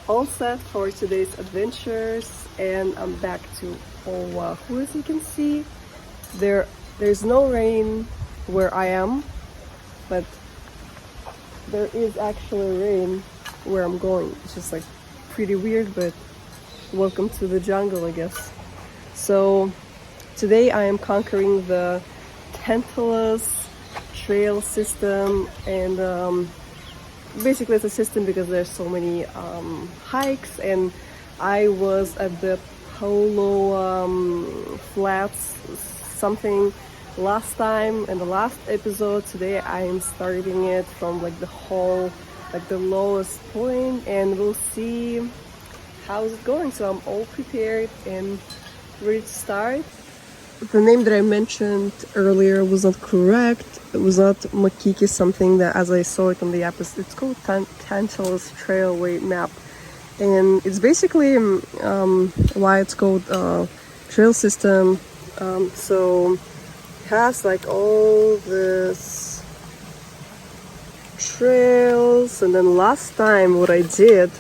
all set for today's adventures, and I'm back to Oʻahu. As you can see, there's no rain where I am, but there is actually rain where I'm going. It's just like pretty weird, but welcome to the jungle, I guess. So today I am conquering the Tantalus trail system, and basically it's a system because there's so many hikes, and I was at the Polo flats something last time in the last episode. Today I am starting it from like the lowest point, and we'll see how is it going. So I'm all prepared and ready to start. The name that I mentioned earlier was not correct. It was not Makiki something, that as I saw it on the app, it's called Tantalus Trailway Map. And it's basically why it's called trail system. So it has like all this trails, and then last time what I did,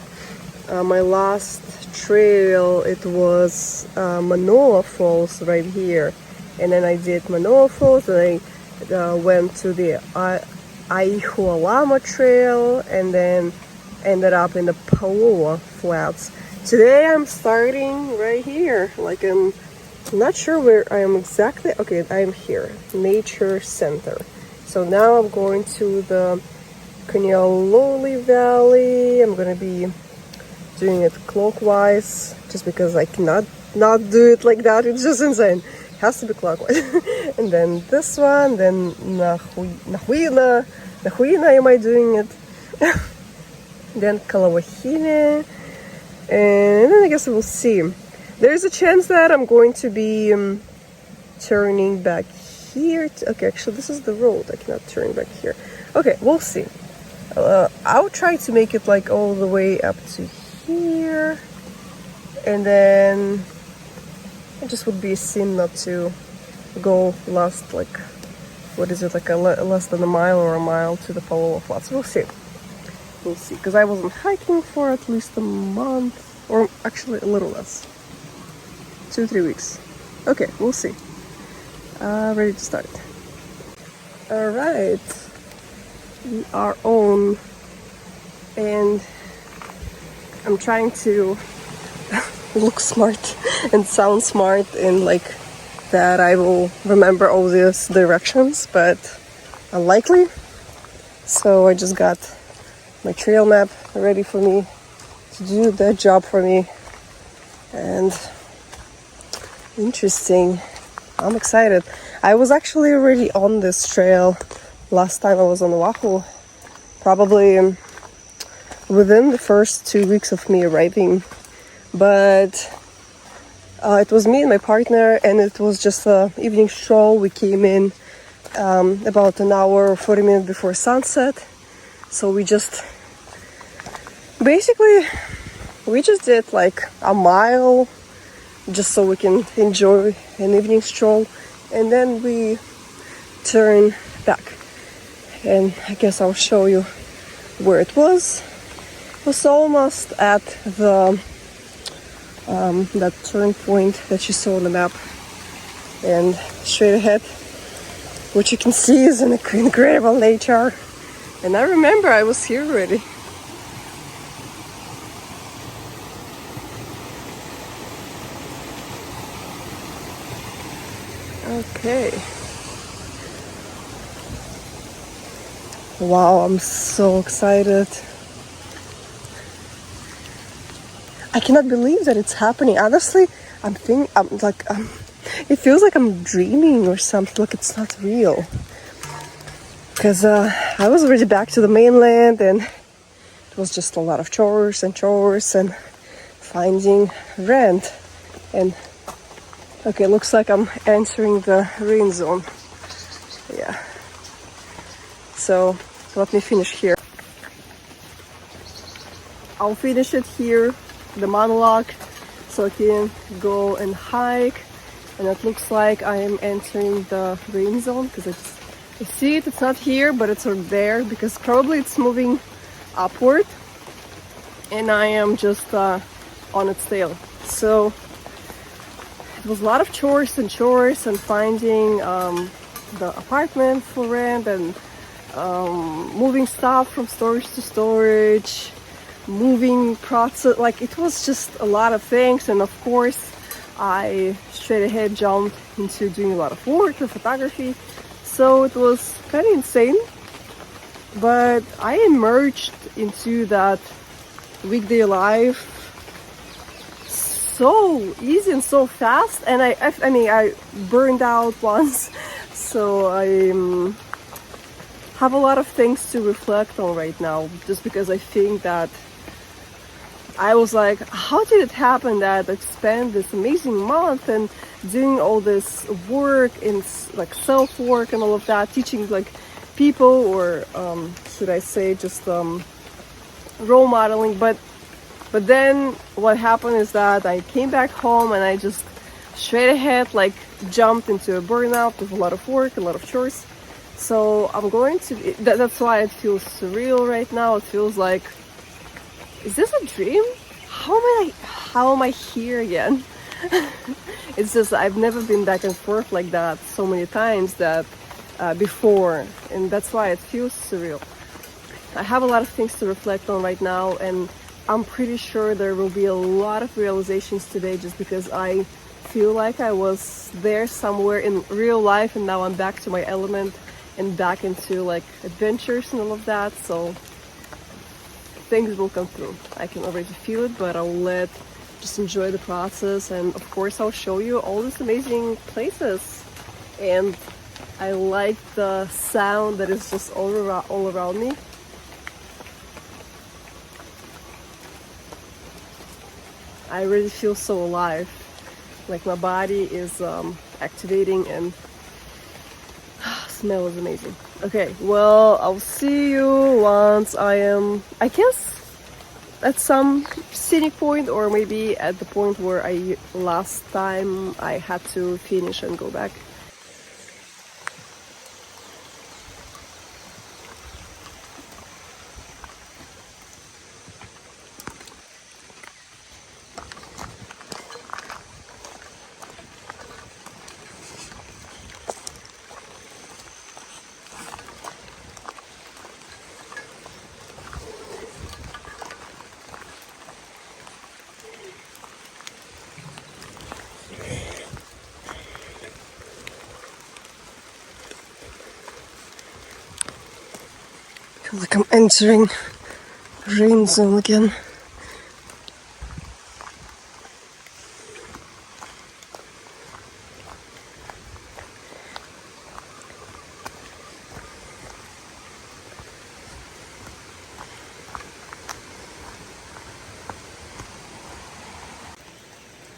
my last trail, it was Manoa Falls right here, and then I did Manoa Falls, and I went to the Aihualama Trail, and then ended up in the Paloa Flats. Today I'm starting right here, like I'm not sure where I am exactly. Okay, I am here, Nature Center. So now I'm going to the Kanialoli Valley. I'm gonna be doing it clockwise just because I cannot not do it like that. It's just insane. It has to be clockwise. And then this one, then Nahuina am I doing it? Then Kalawahine, and then I guess we'll see. There's a chance that I'm going to be turning back here. Okay, actually this is the road. I cannot turn back here. Okay, we'll see. I'll try to make it like all the way up to here, and then it just would be a sin not to go last, like, what is it, like less than a mile or a mile to the Paloa Flats. We'll see, because I wasn't hiking for at least a month, or actually a little less, 2-3 weeks. Okay, we'll see. Ready to start. All right, we are on, and I'm trying to look smart and sound smart, and like that I will remember all these directions, but unlikely. So I just got my trail map ready for me to do that job for me, and interesting. I'm excited. I was actually already on this trail last time I was on Oʻahu, probably within the first 2 weeks of me arriving, but it was me and my partner, and it was just an evening stroll. We came in about an hour or 40 minutes before sunset, so we just did like a mile just so we can enjoy an evening stroll, and then we turn back, and I guess I'll show you where it was. It was almost at the that turn point that you saw on the map, and straight ahead what you can see is an incredible nature, and I remember I was here already. Okay. Wow, I'm so excited. I cannot believe that it's happening. Honestly, it feels like I'm dreaming or something, like it's not real. Because I was already back to the mainland, and it was just a lot of chores and finding rent. And okay, looks like I'm entering the rain zone. Yeah. So let me finish here. I'll finish it here, the monologue, so I can go and hike. And it looks like I am entering the rain zone, because I see it's not here, but it's over there, because probably it's moving upward. and I am just on its tail. So it was a lot of chores and finding the apartment for rent and moving stuff from storage to storage, moving process, like it was just a lot of things. And of course I straight ahead jumped into doing a lot of work and photography, so it was kind of insane. But I emerged into that weekday life so easy and so fast, and I mean I burned out once, so I have a lot of things to reflect on right now, just because I think that I was like, how did it happen that I spent this amazing month and doing all this work in like self-work and all of that, teaching like people, or should I say just role modeling, but then what happened is that I came back home and I just straight ahead like jumped into a burnout with a lot of work, a lot of chores. So I'm going to, that's why it feels surreal right now. It feels like, is this a dream? How am I here again? It's just, I've never been back and forth like that so many times that before, and that's why it feels surreal. I have a lot of things to reflect on right now, and I'm pretty sure there will be a lot of realizations today, just because I feel like I was there somewhere in real life and now I'm back to my element and back into like adventures and all of that. So things will come through. I can already feel it, but I'll just enjoy the process. And of course I'll show you all these amazing places. And I like the sound that is just all around me. I really feel so alive. Like my body is activating, and smell is amazing. Okay, well, I'll see you once I guess, at some scenic point, or maybe at the point where last time I had to finish and go back. I feel like I'm entering rain zone again.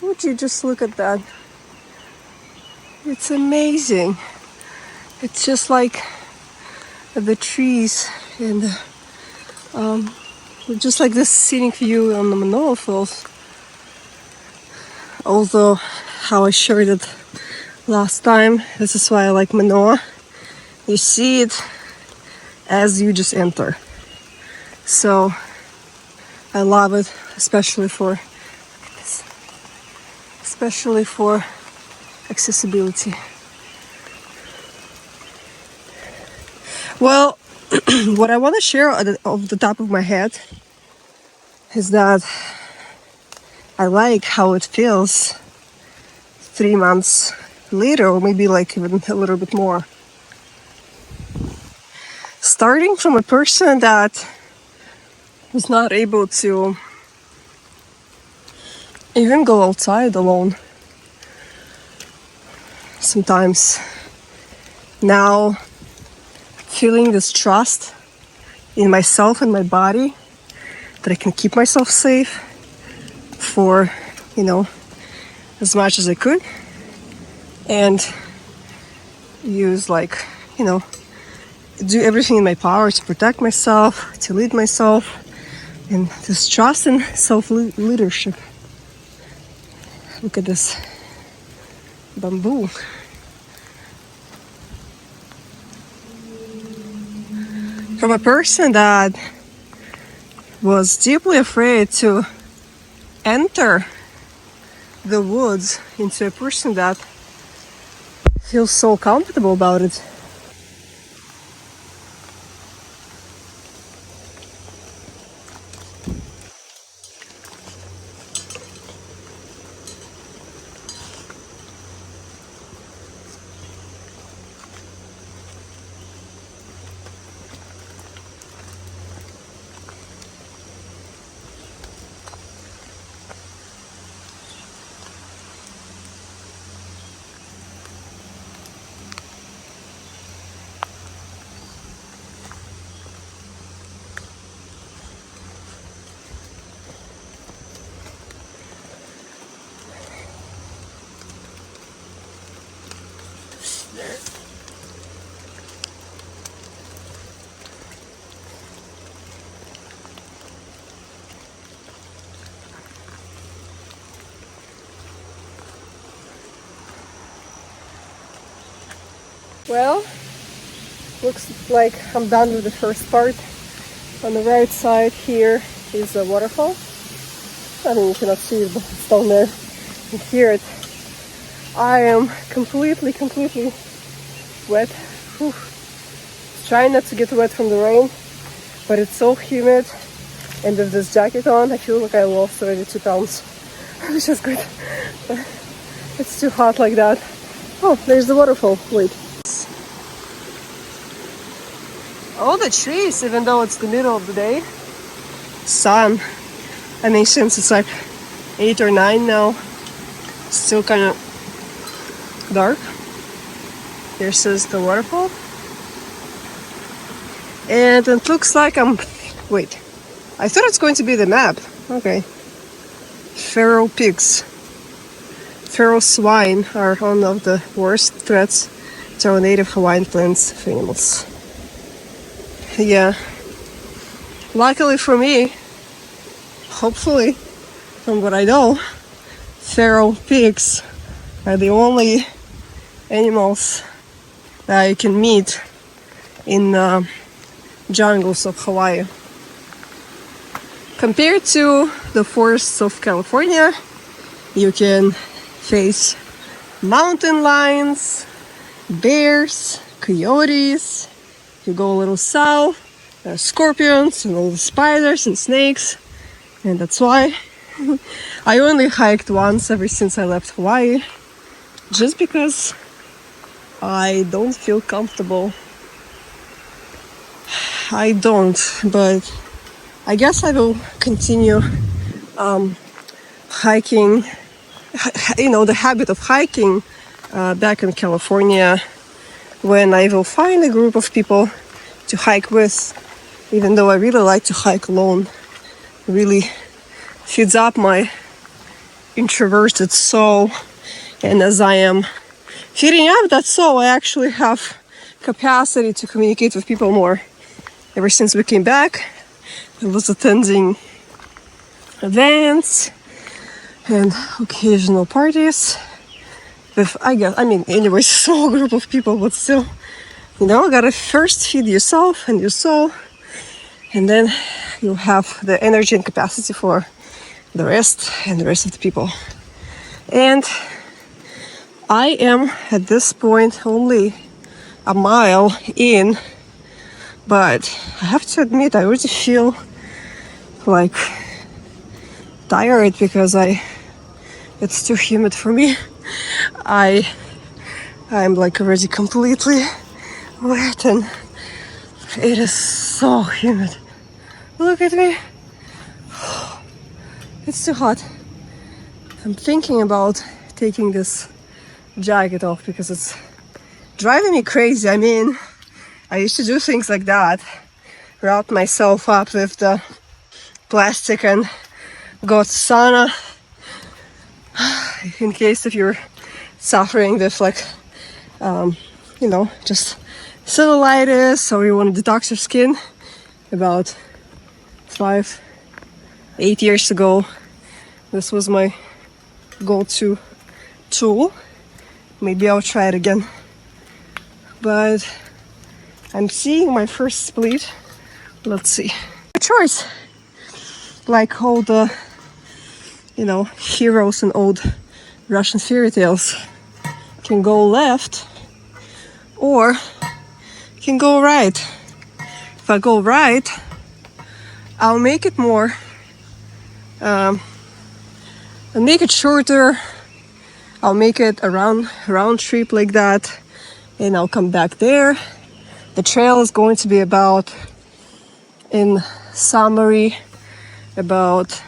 Would you just look at that? It's amazing. It's just like the trees and just like this scenic view on the Manoa Falls. Although how I shared it last time, this is why I like Manoa. You see it as you just enter. So I love it, especially for accessibility. Well, what I want to share off the top of my head is that I like how it feels 3 months later, or maybe like even a little bit more. Starting from a person that was not able to even go outside alone sometimes. Now feeling this trust in myself and my body, that I can keep myself safe for, as much as I could, and use do everything in my power to protect myself, to lead myself, and this trust and self-leadership. Look at this bamboo. From a person that was deeply afraid to enter the woods into a person that feels so comfortable about it. Well, looks like I'm done with the first part. On the right side here is a waterfall. I mean, you cannot see it, but it's down there. You hear it. I am completely wet. Whew. Trying not to get wet from the rain, but it's so humid. And with this jacket on, I feel like I lost already 2 pounds, which is good. But it's too hot like that. Oh, there's the waterfall. Wait. All the trees, even though it's the middle of the day, sun. I mean, since it's like 8 or 9 now, still kind of dark. Here says the waterfall. And it looks like wait, I thought it's going to be the map. Okay. Feral pigs. Feral swine are one of the worst threats to our native Hawaiian plants of animals. Yeah. Luckily for me, hopefully, from what I know, feral pigs are the only animals that you can meet in jungles of Hawaii. Compared to the forests of California, you can face mountain lions, bears, coyotes. You go a little south, there are scorpions and all the spiders and snakes. And that's why I only hiked once ever since I left Hawaii, just because I don't feel comfortable. I don't, but I guess I will continue hiking, the habit of hiking back in California, when I will find a group of people to hike with, even though I really like to hike alone. It really feeds up my introverted soul, and as I am feeding up that soul, I actually have capacity to communicate with people more. Ever since we came back, I was attending events and occasional parties with, anyways, small group of people, but still, gotta first feed yourself and your soul, and then you'll have the energy and capacity for the rest and the rest of the people. And I am at this point only a mile in, but I have to admit I already feel like tired because it's too humid for me. I'm like already completely wet and it is so humid. Look at me. It's too hot. I'm thinking about taking this jacket off because it's driving me crazy. I mean, I used to do things like that, wrap myself up with the plastic and go to sauna in case if you're suffering with just cellulitis or you want to detox your skin. About 8 years ago, this was my go-to tool. Maybe I'll try it again. But I'm seeing my first split. Let's see. A choice. like all the, you know, heroes in old Russian fairy tales. Can go left or can go right. If I go right, I'll make it more, I'll make it shorter. I'll make it a round trip like that, and I'll come back there. The trail is going to be about, in summary, about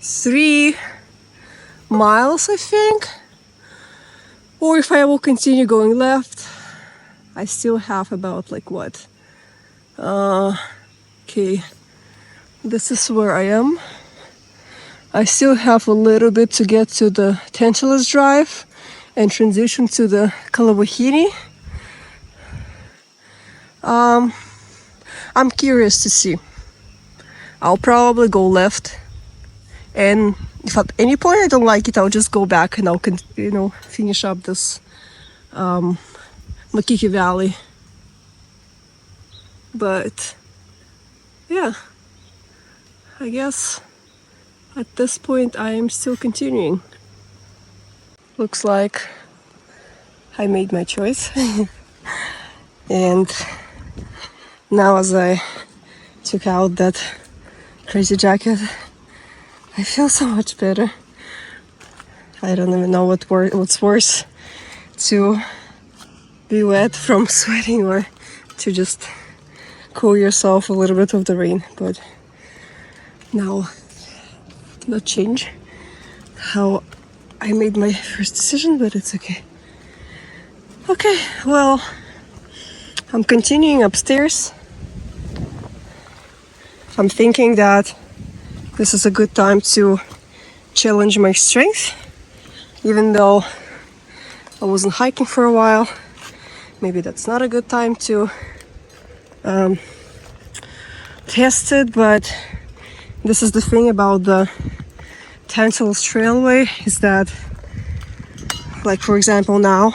3 miles, I think. Or if I will continue going left, I still have about like what? Okay, this is where I am. I still have a little bit to get to the Tantalus Drive and transition to the Kalawahini. I'm curious to see. I'll probably go left, and if at any point I don't like it, I'll just go back and I'll finish up this Makiki Valley. But yeah, I guess at this point I am still continuing. Looks like I made my choice. And now as I took out that crazy jacket, I feel so much better. I don't even know what's worse, to be wet from sweating or to just cool yourself a little bit of the rain. But now, not change how I made my first decision, but it's okay. Okay, well, I'm continuing upstairs. I'm thinking that this is a good time to challenge my strength, even though I wasn't hiking for a while. Maybe that's not a good time to test it, but this is the thing about the Tantalus Trailway, is that, like for example now,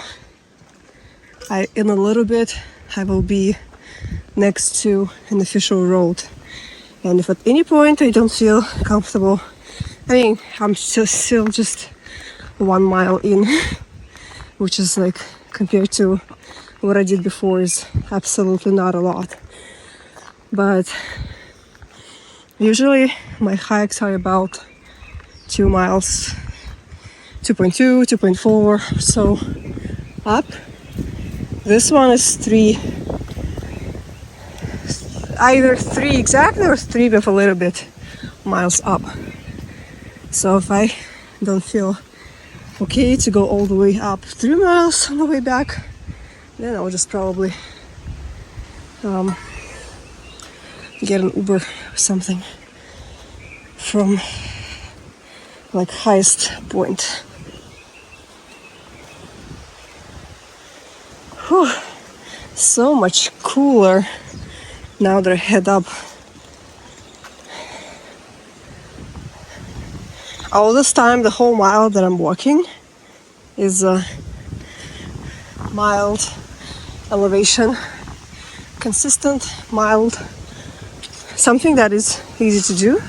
in a little bit I will be next to an official road, and if at any point I don't feel comfortable, I mean, I'm still just 1 mile in, which is like, compared to what I did before, is absolutely not a lot. But usually my hikes are about 2 miles, 2.2, 2.4 or so up. This one is 3, either 3 exactly or 3 with a little bit miles up. So if I don't feel okay to go all the way up 3 miles on the way back, then I'll just probably get an Uber or something from like highest point. Whew, so much cooler now that I head up. All this time, the whole mile that I'm walking is a mild elevation, consistent, mild, something that is easy to do.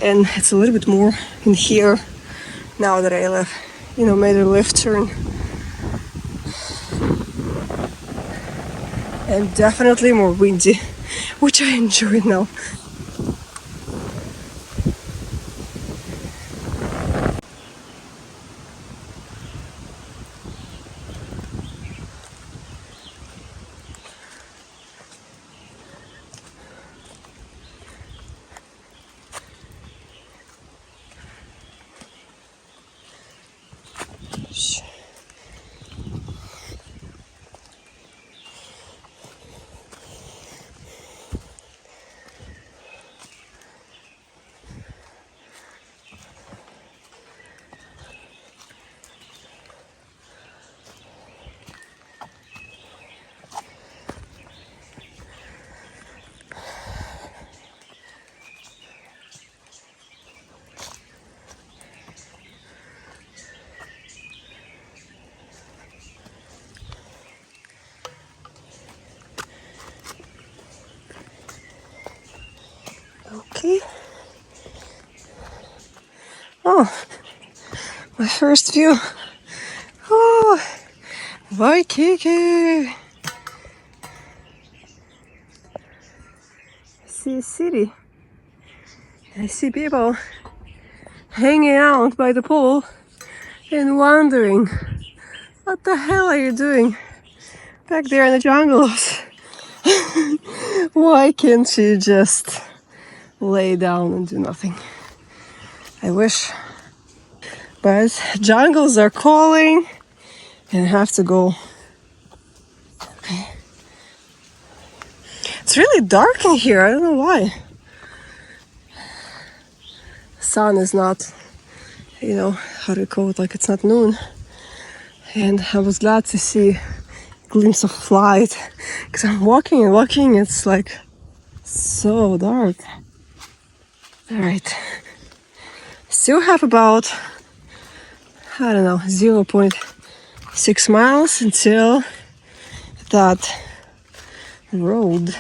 And it's a little bit more in here now that I made a left turn. And definitely more windy, which I enjoy now. Oh, my first view. Oh, Waikiki. I see a city. I see people hanging out by the pool and wondering, what the hell are you doing back there in the jungles? Why can't you just lay down and do nothing? I wish. But jungles are calling and I have to go. Okay. It's really dark in here. I don't know why. Sun is not, how do you call it, like it's not noon. And I was glad to see a glimpse of light because I'm walking and walking, it's like so dark. All right, still have about, 0.6 miles until that road